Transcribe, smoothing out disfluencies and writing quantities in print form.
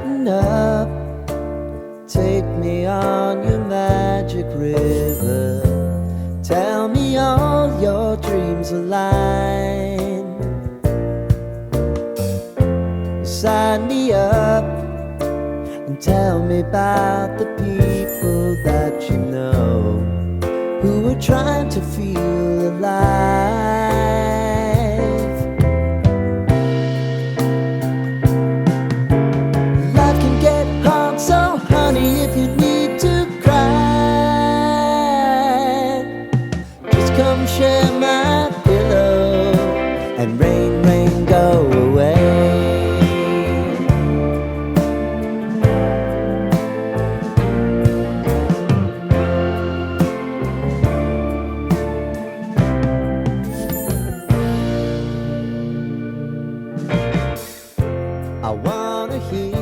lighten up. Take me on your magic river. Tell me all your dreams align. Sign me up and tell me about the people that you know who are trying to feel alive. Life can get hard, so honey, if you need to cry, just come share my pillow and rain, rain, go away. I wanna hear